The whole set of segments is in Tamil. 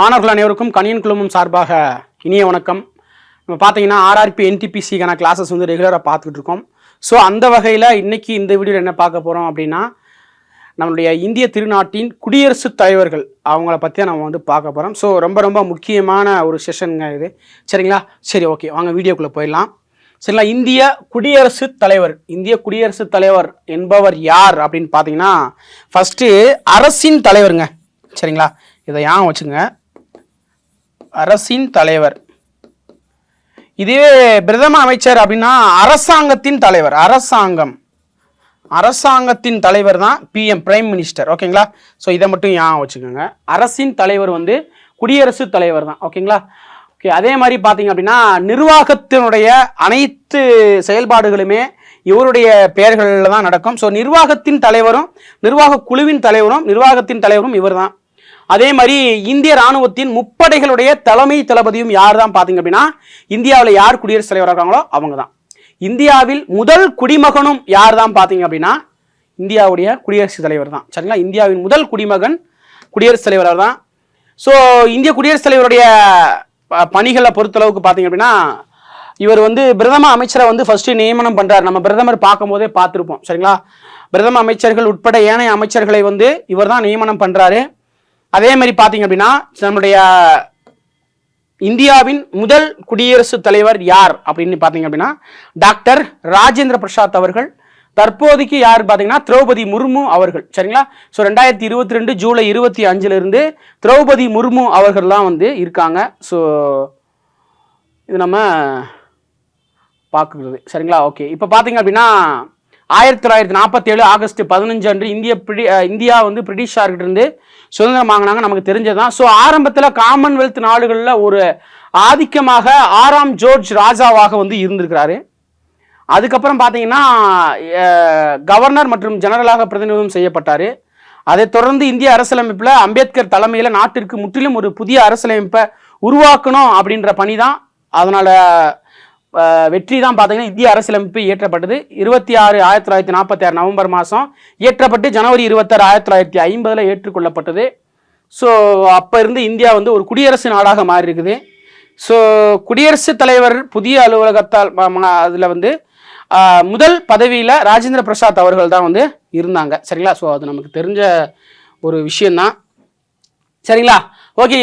மாணவர்கள் அனைவருக்கும் கணியன் குழுமம் சார்பாக இனிய வணக்கம். நம்ம பார்த்தீங்கன்னா ஆர்ஆர்பி என்டிபிசிக்கான கிளாஸஸ் வந்து ரெகுலராக பார்த்துக்கிட்டு இருக்கோம். ஸோ அந்த வகையில் இன்னைக்கு இந்த வீடியோவில் என்ன பார்க்க போகிறோம் அப்படின்னா, நம்மளுடைய இந்திய திருநாட்டின் குடியரசுத் தலைவர்கள் அவங்கள பற்றி நம்ம வந்து பார்க்க போகிறோம். ஸோ ரொம்ப முக்கியமான ஒரு செஷனுங்க இது. சரிங்களா? சரி, ஓகே, வாங்க வீடியோக்குள்ளே போயிடலாம். சரிங்களா? இந்திய குடியரசுத் தலைவர் என்பவர் யார் அப்படின்னு பார்த்தீங்கன்னா, ஃபஸ்ட்டு அரசின் தலைவருங்க. சரிங்களா? இதை ஏன் வச்சுங்க, அரசின் தலைவர். இதுவே பிரதம அமைச்சர் அப்படின்னா அரசாங்கத்தின் தலைவர். அரசாங்கத்தின் தலைவர் தான் பிஎம், பிரைம் மினிஸ்டர். ஓகேங்களா? ஸோ இதை மட்டும் ஏன் வச்சுக்கோங்க. அரசின் தலைவர் வந்து குடியரசுத் தலைவர் தான். ஓகேங்களா? ஓகே. அதே மாதிரி பார்த்தீங்க அப்படின்னா நிர்வாகத்தினுடைய அனைத்து செயல்பாடுகளுமே இவருடைய பெயர்களில் தான் நடக்கும். ஸோ நிர்வாகத்தின் தலைவரும் நிர்வாக குழுவின் தலைவரும் நிர்வாகத்தின் தலைவரும் இவர் தான். அதே மாதிரி இந்திய ராணுவத்தின் முப்படைகளுடைய தலைமை தளபதியும் யார் தான் பார்த்தீங்க அப்படின்னா, இந்தியாவில் யார் குடியரசுத் தலைவராக இருக்காங்களோ அவங்க தான். இந்தியாவில் முதல் குடிமகனும் யார் தான் பார்த்தீங்க அப்படின்னா, இந்தியாவுடைய குடியரசுத் தலைவர் தான். சரிங்களா? இந்தியாவின் முதல் குடிமகன் குடியரசுத் தலைவர் தான். ஸோ இந்திய குடியரசுத் தலைவருடைய பணிகளை பொறுத்தளவுக்கு பார்த்தீங்க அப்படின்னா, இவர் வந்து பிரதம அமைச்சரை வந்து ஃபர்ஸ்ட் நியமனம் பண்றாரு. நம்ம பிரதமர் பார்க்கும் போதே பார்த்துருப்போம். சரிங்களா? பிரதம அமைச்சர்கள் உட்பட ஏனைய அமைச்சர்களை வந்து இவர் தான் நியமனம் பண்றாரு. அதே மாதிரி பார்த்தீங்க அப்படின்னா, நம்முடைய இந்தியாவின் முதல் குடியரசுத் தலைவர் யார் அப்படின்னு பார்த்தீங்க அப்படின்னா, டாக்டர் ராஜேந்திர பிரசாத் அவர்கள். தற்போதைக்கு யார் பார்த்தீங்கன்னா திரௌபதி முர்மு அவர்கள். சரிங்களா? ஸோ 2022 ஜூலை 25 திரௌபதி முர்மு அவர்கள் தான் வந்து இருக்காங்க. ஸோ இது நம்ம பார்க்குறது. சரிங்களா? ஓகே. இப்போ பார்த்தீங்க அப்படின்னா 1947 ஆகஸ்ட் 15 அன்று இந்தியா வந்து பிரிட்டிஷார்கிட்ட இருந்து சுதந்திரம் வாங்கினாங்க. நமக்கு தெரிஞ்சதுதான். ஸோ ஆரம்பத்தில் காமன்வெல்த் நாடுகளில் ஒரு ஆதிக்கமாக 6ஆம் ஜார்ஜ் ராஜாவாக வந்து இருந்திருக்கிறாரு. அதுக்கப்புறம் பார்த்தீங்கன்னா கவர்னர் மற்றும் ஜெனரலாக பிரதிநிதித்துவம் செய்யப்பட்டார். அதைத் தொடர்ந்து இந்திய அரசியலமைப்பில் அம்பேத்கர் தலைமையில் நாட்டிற்கு முற்றிலும் ஒரு புதிய அரசியலமைப்பை உருவாக்கணும் அப்படின்ற பணி தான். அதனால வெற்றி தான் பார்த்தீங்கன்னா இந்திய அரசியலமைப்பு இயற்றப்பட்டது. 1946 நவம்பர் மாதம் இயற்றப்பட்டு ஜனவரி 26 1950 ஏற்றுக்கொள்ளப்பட்டது. ஸோ அப்போ இருந்து இந்தியா வந்து ஒரு குடியரசு நாடாக மாறி இருக்குது. ஸோ குடியரசுத் தலைவர் புதிய அலுவலகத்தால் அதில் வந்து முதல் பதவியில் ராஜேந்திர பிரசாத் அவர்கள் தான் வந்து இருந்தாங்க. சரிங்களா? ஸோ அது நமக்கு தெரிஞ்ச ஒரு விஷயந்தான். சரிங்களா? ஓகே.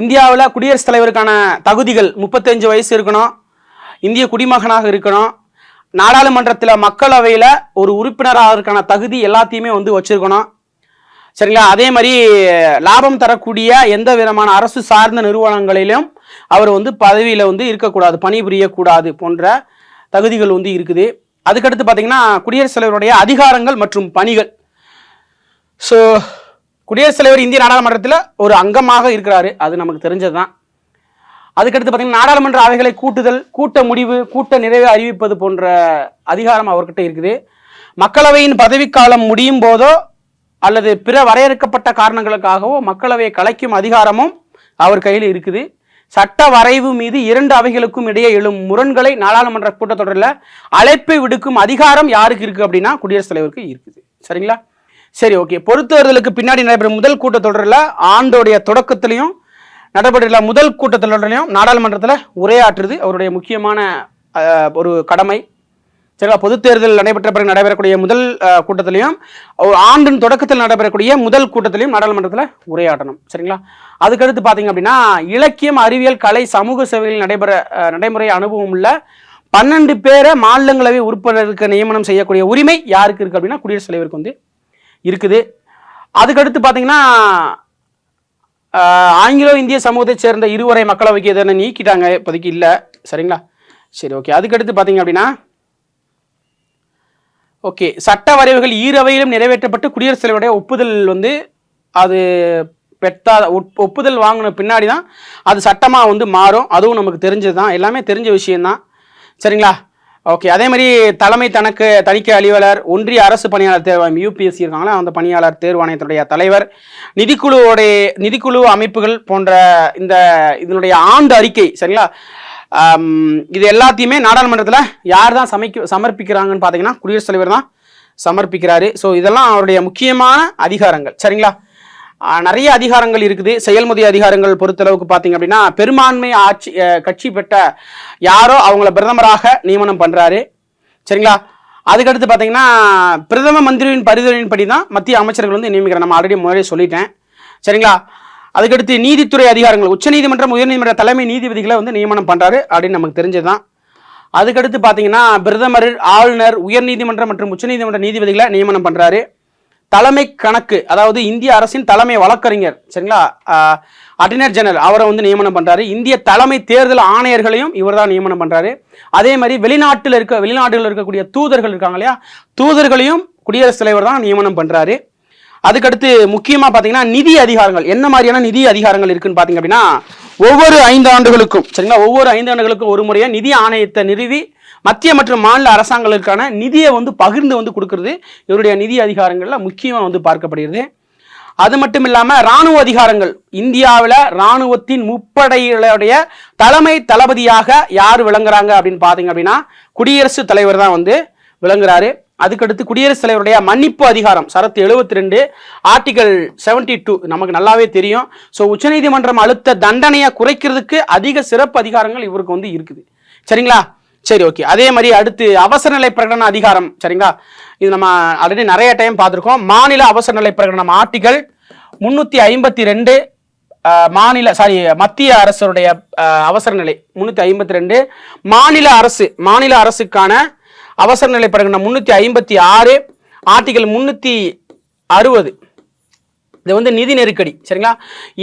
இந்தியாவில் குடியரசுத் தலைவருக்கான தகுதிகள் 35 வயசு இருக்கணும், இந்திய குடிமகனாக இருக்கணும், நாடாளுமன்றத்தில் மக்களவையில் ஒரு உறுப்பினராக தகுதி எல்லாத்தையுமே வந்து வச்சிருக்கணும். சரிங்களா? அதே மாதிரி லாபம் தரக்கூடிய எந்த விதமான அரசு சார்ந்த நிறுவனங்களிலும் அவர் வந்து பதவியில் வந்து இருக்கக்கூடாது, பணிபுரியக்கூடாது போன்ற தகுதிகள் வந்து இருக்குது. அதுக்கடுத்து பார்த்தீங்கன்னா குடியரசுத் தலைவருடைய அதிகாரங்கள் மற்றும் பணிகள். ஸோ குடியரசுத் தலைவர் இந்திய நாடாளுமன்றத்தில் ஒரு அங்கமாக இருக்கிறாரு, அது நமக்கு தெரிஞ்சது தான். அதுக்கடுத்து பார்த்தீங்கன்னா நாடாளுமன்ற அவைகளை கூட்டுதல், கூட்ட முடிவு, கூட்ட நிறைவு அறிவிப்பது போன்ற அதிகாரம் அவர்கிட்ட இருக்குது. மக்களவையின் பதவிக்காலம் முடியும் போதோ அல்லது பிற வரையறுக்கப்பட்ட காரணங்களுக்காகவோ மக்களவையை கலைக்கும் அதிகாரமும் அவர் கையில் இருக்குது. சட்ட வரைவு மீது 2 அவைகளுக்கும் இடையே எழும் முரண்களை நாடாளுமன்ற கூட்டத்தொடரில் அழைப்பை விடுக்கும் அதிகாரம் யாருக்கு இருக்குது அப்படின்னா குடியரசுத் தலைவருக்கு இருக்குது. சரிங்களா? சரி, ஓகே. பொறுத்தவர்களுக்கு பின்னாடி நடைபெறும் முதல் கூட்டத்தொடரில் ஆண்டோடைய தொடக்கத்திலையும் நடைபெற்ற முதல் கூட்டத்தொடரிலையும் நாடாளுமன்றத்தில் உரையாற்றுறது அவருடைய முக்கியமான ஒரு கடமை. சரிங்களா? பொது தேர்தல் நடைபெற்ற பிறகு நடைபெறக்கூடிய முதல் கூட்டத்திலையும் ஆண்டின் தொடக்கத்தில் நடைபெறக்கூடிய முதல் கூட்டத்திலையும் நாடாளுமன்றத்தில் உரையாற்றணும். சரிங்களா? அதுக்கடுத்து பார்த்தீங்க அப்படின்னா இலக்கியம், அறிவியல், கலை, சமூக சேவைகளில் நடைமுறை அனுபவம் உள்ள 12 பேரை மாநிலங்களவை உறுப்பினருக்கு நியமனம் செய்யக்கூடிய உரிமை யாருக்கு இருக்குது அப்படின்னா குடியரசுத் தலைவருக்கு வந்து இருக்குது. அதுக்கடுத்து பார்த்தீங்கன்னா ஆங்கிலோ இந்திய சமூகத்தை சேர்ந்த 2 வரை மக்களவைக்கு எதனா நீக்கிட்டாங்க, இப்போதைக்கு இல்லை. சரிங்களா? சரி, ஓகே. அதுக்கடுத்து பார்த்தீங்க அப்படின்னா ஓகே, சட்ட வரைவுகள் ஈரவையிலும் நிறைவேற்றப்பட்டு குடியரசுத் தலைவருடைய ஒப்புதல் வந்து அது ஒப்புதல் வாங்கின பின்னாடி தான் அது சட்டமாக வந்து மாறும். அதுவும் நமக்கு தெரிஞ்சது தான், எல்லாமே தெரிஞ்ச விஷயம்தான். சரிங்களா? ஓகே. அதே மாதிரி தலைமை தணிக்கை அலுவலர், ஒன்றிய அரசு பணியாளர் தேர்வாணையம் யூபிஎஸ்சி இருக்காங்களா, அந்த பணியாளர் தேர்வாணையத்துடைய தலைவர், நிதிக்குழு அமைப்புகள் போன்ற இதனுடைய ஆண்டு அறிக்கை. சரிங்களா? இது எல்லாத்தையுமே நாடாளுமன்றத்தில் யார் தான் சமர்ப்பிக்கிறாங்கன்னு பார்த்தீங்கன்னா குடியரசுத் தலைவர் தான் சமர்ப்பிக்கிறாரு. ஸோ இதெல்லாம் அவருடைய முக்கியமான அதிகாரங்கள். சரிங்களா? நிறைய அதிகாரங்கள் இருக்குது. செயல்முறை அதிகாரங்கள் பொறுத்தளவுக்கு பார்த்தீங்க அப்படின்னா பெரும்பான்மை ஆட்சி கட்சி பெற்ற யாரோ அவங்கள பிரதமராக நியமனம் பண்றாரு. சரிங்களா? அதுக்கடுத்து பார்த்தீங்கன்னா பிரதம மந்திரியின் பரிந்துரையின்படி தான் மத்திய அமைச்சர்கள் வந்து நியமிக்கிறார். நம்ம ஆல்ரெடி முன்னாடியே சொல்லிட்டேன். சரிங்களா? அதுக்கடுத்து நீதித்துறை அதிகாரங்கள் உச்சநீதிமன்றம் உயர்நீதிமன்ற தலைமை நீதிபதிகளை வந்து நியமனம் பண்றாரு அப்படின்னு நமக்கு தெரிஞ்சதுதான். அதுக்கடுத்து பார்த்தீங்கன்னா பிரதமர், ஆளுநர், உயர்நீதிமன்றம் மற்றும் உச்சநீதிமன்ற நீதிபதிகளை நியமனம் பண்றாரு. தலைமை கணக்கு, அதாவது இந்திய அரசின் தலைமை வழக்கறிஞர், சரிங்களா, அட்டர்னரி ஜெனரல், அவரை வந்து நியமனம் பண்றாரு. இந்திய தலைமை தேர்தல் ஆணையர்களையும் இவர் தான் நியமனம் பண்றாரு. அதே மாதிரி வெளிநாட்டில் இருக்கக்கூடிய தூதர்கள் இருக்காங்க இல்லையா, தூதர்களையும் குடியரசுத் தலைவர் தான் நியமனம் பண்றாரு. அதுக்கடுத்து முக்கியமாக பார்த்தீங்கன்னா நிதி அதிகாரங்கள், என்ன மாதிரியான நிதி அதிகாரங்கள் இருக்குன்னு பார்த்தீங்க அப்படின்னா ஒவ்வொரு 5 ஆண்டுகளுக்கும், சரிங்களா, ஒவ்வொரு 5 ஆண்டுகளுக்கும் ஒரு முறையாக நிதி ஆணையத்தை நிறுவி மத்திய மற்றும் மாநில அரசாங்கங்களுக்கான நிதியை வந்து பகிர்ந்து வந்து கொடுக்கறது இவருடைய நிதி அதிகாரங்களில் முக்கியமாக வந்து பார்க்கப்படுகிறது. அது மட்டும் இல்லாமல் இராணுவ அதிகாரங்கள், இந்தியாவில் இராணுவத்தின் முப்படைகளுடைய தலைமை தளபதியாக யார் விளங்குறாங்க அப்படின்னு பார்த்தீங்க அப்படின்னா குடியரசுத் தலைவர் தான் வந்து விளங்குறாரு. அதுக்கடுத்து குடியரசுத் தலைவருடைய மன்னிப்பு அதிகாரம் சரத்து 72 ஆர்டிகல் 72 நமக்கு நல்லாவே தெரியும். ஸோ உச்சநீதிமன்றம் அழுத்த தண்டனையை குறைக்கிறதுக்கு அதிக சிறப்பு அதிகாரங்கள் இவருக்கு வந்து இருக்குது. சரிங்களா? சரி, ஓகே. அதே மாதிரி அடுத்து அவசர நிலை பிரகடன அதிகாரம், சரிங்களா, இது நம்ம ஆல்ரெடி நிறைய டைம் பார்த்துருக்கோம். மாநில அவசர நிலை பிரகடனம் ஆர்டிகல் 352 மத்திய அரசுடைய அவசர நிலை 352, மாநில அரசுக்கான அவசர நிலை பிரகடனம் 356 ஆர்டிகல் 360. இது வந்து நிதி நெருக்கடி, சரிங்களா.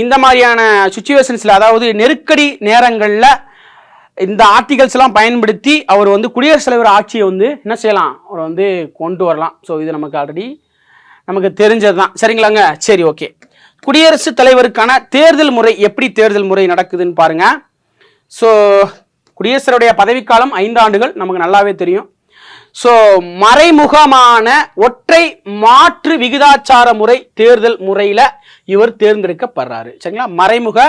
இந்த மாதிரியான சுச்சுவேஷன்ஸ்ல, அதாவது நெருக்கடி நேரங்களில் இந்த ஆர்டிகல்ஸ் எல்லாம் பயன்படுத்தி அவர் வந்து குடியரசுத் தலைவர் ஆட்சியை வந்து என்ன செய்யலாம், அவர் வந்து கொண்டு வரலாம். ஸோ இது நமக்கு ஆல்ரெடி நமக்கு தெரிஞ்சது தான். சரிங்களாங்க? சரி, ஓகே. குடியரசுத் தலைவருக்கான தேர்தல் முறை, எப்படி தேர்தல் முறை நடக்குதுன்னு பாருங்க. ஸோ குடியரசுடைய பதவிக்காலம் 5 ஆண்டுகள், நமக்கு நல்லாவே தெரியும். ஸோ மறைமுகமான ஒற்றை மாற்று விகிதாச்சார முறை தேர்தல் முறையில் இவர் தேர்ந்தெடுக்கப்படுறாரு. சரிங்களா? மறைமுக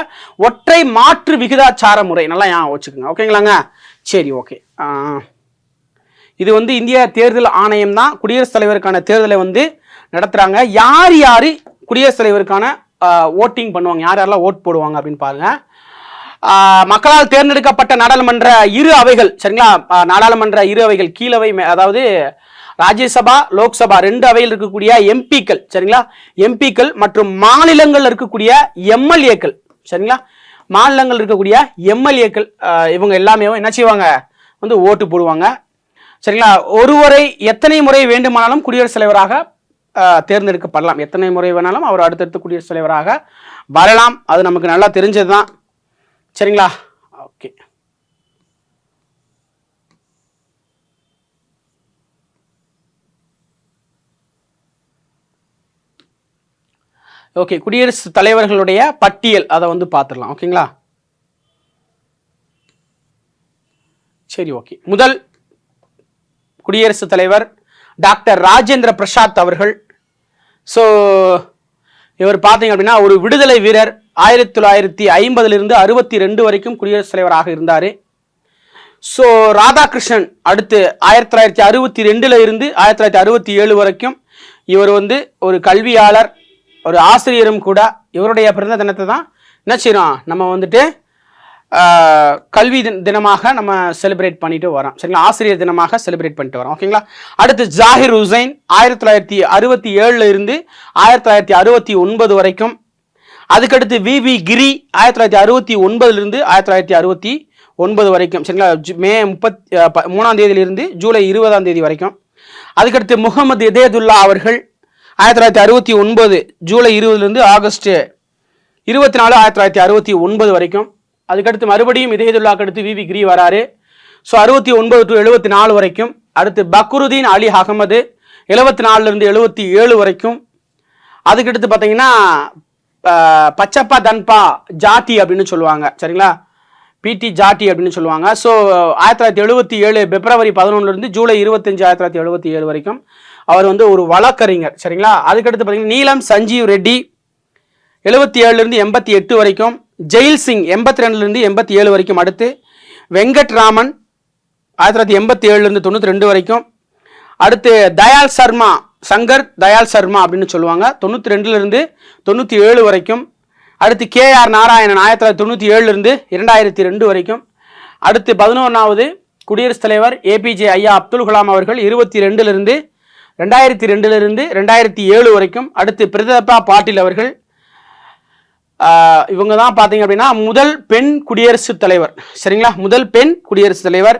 ஒற்றை மாற்று விகிதாச்சார முறை, நல்லா வச்சுக்கோங்க. ஓகேங்களாங்க? சரி, ஓகே. இது வந்து இந்திய தேர்தல் ஆணையம் தான் குடியரசுத் தலைவருக்கான தேர்தலை வந்து நடத்துகிறாங்க. யார் குடியரசுத் தலைவருக்கான ஓட்டிங் பண்ணுவாங்க, யாரெல்லாம் ஓட் போடுவாங்க அப்படின்னு பாருங்க. மக்களால் தேர்ந்தெடுக்கப்பட்ட நாடாளுமன்ற இரு அவைகள், சரிங்களா, நாடாளுமன்ற இரு அவைகள், கீழவை, அதாவது ராஜ்யசபா, லோக்சபா 2 அவையில் இருக்கக்கூடிய எம்பிக்கள், சரிங்களா, எம்பிக்கள் மற்றும் மாநிலங்கள் இருக்கக்கூடிய எம்எல்ஏக்கள், சரிங்களா, மாநிலங்கள் இருக்கக்கூடிய எம்எல்ஏக்கள், இவங்க எல்லாமே என்ன செய்வாங்க, வந்து ஓட்டு போடுவாங்க. சரிங்களா? ஒருவரை எத்தனை முறை வேண்டுமானாலும் குடியரசுத் தலைவராக தேர்ந்தெடுக்கப்படலாம். எத்தனை முறை வேணாலும் அவர் அடுத்தடுத்து குடியரசுத் தலைவராக வரலாம். அது நமக்கு நல்லா தெரிஞ்சது தான். சரிங்களா? ஓகே. ஓகே, குடியரசுத் தலைவர்களுடைய பட்டியல் அதை வந்து பார்த்துடலாம். ஓகேங்களா? சரி, ஓகே. முதல் குடியரசுத் தலைவர் டாக்டர் ராஜேந்திர பிரசாத் அவர்கள். ஸோ இவர் பார்த்தீங்க அப்படின்னா ஒரு விடுதலை வீரர். 1950 62 வரைக்கும் குடியரசுத் தலைவராக இருந்தார். ஸோ ராதாகிருஷ்ணன் அடுத்து 1962 இருந்து 1967 வரைக்கும் இவர் வந்து ஒரு கல்வியாளர், ஒரு ஆசிரியரும் கூட. இவருடைய பிறந்த தினத்தை தான் என்ன செய்யறோம், நம்ம வந்துட்டு கல்வி தினமாக நம்ம செலிப்ரேட் பண்ணிட்டு வரோம். சரிங்களா? ஆசிரியர் தினமாக செலிப்ரேட் பண்ணிட்டு வரோம். ஓகேங்களா? அடுத்து ஜாகிர் ஹுசைன் 1967 இருந்து 1969 வரைக்கும். அதுக்கடுத்து விவி கிரி 1969 இருந்து 1969 வரைக்கும். சரிங்களா? மே 33ஆம் தேதியிலிருந்து ஜூலை 20ஆம் தேதி வரைக்கும். அதுக்கடுத்து முகமது இதேதுல்லா அவர்கள் 1969 ஜூலை 20 ஆகஸ்ட் 24 1969 வரைக்கும். அதுக்கடுத்து மறுபடியும் இதேதுல்லாக்கு அடுத்து விவி கிரி வராரு. ஸோ 69 to 74 வரைக்கும். அடுத்து பக்ருதீன் அலி அகமது 74 77 வரைக்கும். அதுக்கடுத்து பார்த்தீங்கன்னா பச்சப்பா தன்பா ஜாட்டி அப்படின்னு சொல்லுவாங்க. சரிங்களா? பிடி ஜாட்டி அப்படின்னு சொல்லுவாங்க. ஸோ 1977 பிப்ரவரி 11 ஜூலை 25 1977 வரைக்கும் அவர் வந்து ஒரு வழக்கறிஞர். சரிங்களா? அதுக்கடுத்து பார்த்தீங்கன்னா நீலம் சஞ்சீவ் ரெட்டி 77 88 வரைக்கும். ஜெயில் சிங் 82 87 வரைக்கும். அடுத்து வெங்கட் ராமன் 1987 92 வரைக்கும். அடுத்து தயால் சர்மா சங்கர் தயாள் சர்மா அப்படின்னு சொல்லுவாங்க. 92லிருந்து 97 வரைக்கும். அடுத்து KR நாராயணன் 1997லிருந்து 2002 வரைக்கும். அடுத்து 11வது குடியரசுத் தலைவர் APJ ஐயா அப்துல் கலாம் அவர்கள் 22லிருந்து 2007 வரைக்கும். அடுத்து பிரதீபா பாட்டீல் அவர்கள், இவங்க தான் பார்த்தீங்க அப்படின்னா முதல் பெண் குடியரசுத் தலைவர். சரிங்களா, முதல் பெண் குடியரசுத் தலைவர்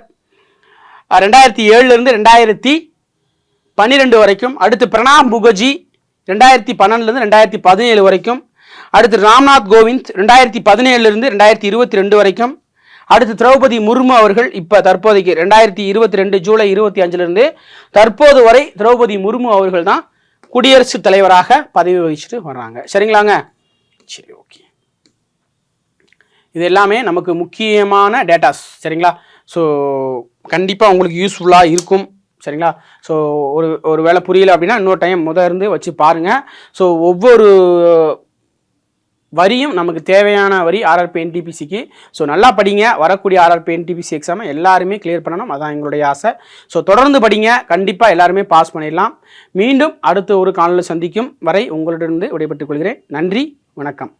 2007லிருந்து 2012 வரைக்கும். அடுத்து பிரணாப் முகர்ஜி 2012லிருந்து 2017 வரைக்கும். அடுத்து ராம்நாத் கோவிந்த் 2017லிருந்து 2022 வரைக்கும். அடுத்து திரௌபதி முர்மு அவர்கள் இப்போ தற்போதைக்கு 2022 ஜூலை 25லிருந்து தற்போது வரை திரௌபதி முர்மு அவர்கள் தான் குடியரசுத் தலைவராக பதவி வகிச்சுட்டு வர்றாங்க. சரிங்களாங்க, சரி, ஓகே. இது எல்லாமே நமக்கு முக்கியமான டேட்டாஸ். சரிங்களா, ஸோ கண்டிப்பாக உங்களுக்கு யூஸ்ஃபுல்லாக இருக்கும். சரிங்களா, ஸோ ஒரு வேளை புரியல அப்படின்னா இன்னொரு டைம் இருந்து வச்சு பாருங்கள். ஸோ ஒவ்வொரு வரியும் நமக்கு தேவையான வரி RRB NTPCக்கு. ஸோ நல்லா படிங்க. வரக்கூடிய RRB NTPC எக்ஸாமை எல்லாருமே கிளியர் பண்ணணும், அதான் எங்களுடைய ஆசை. ஸோ தொடர்ந்து படிங்க, கண்டிப்பாக எல்லாருமே பாஸ் பண்ணிடலாம். மீண்டும் அடுத்த ஒரு காணொளியில் சந்திக்கும் வரை உங்களிடமிருந்து விடைபெற்றுக் கொள்கிறேன். நன்றி, வணக்கம்.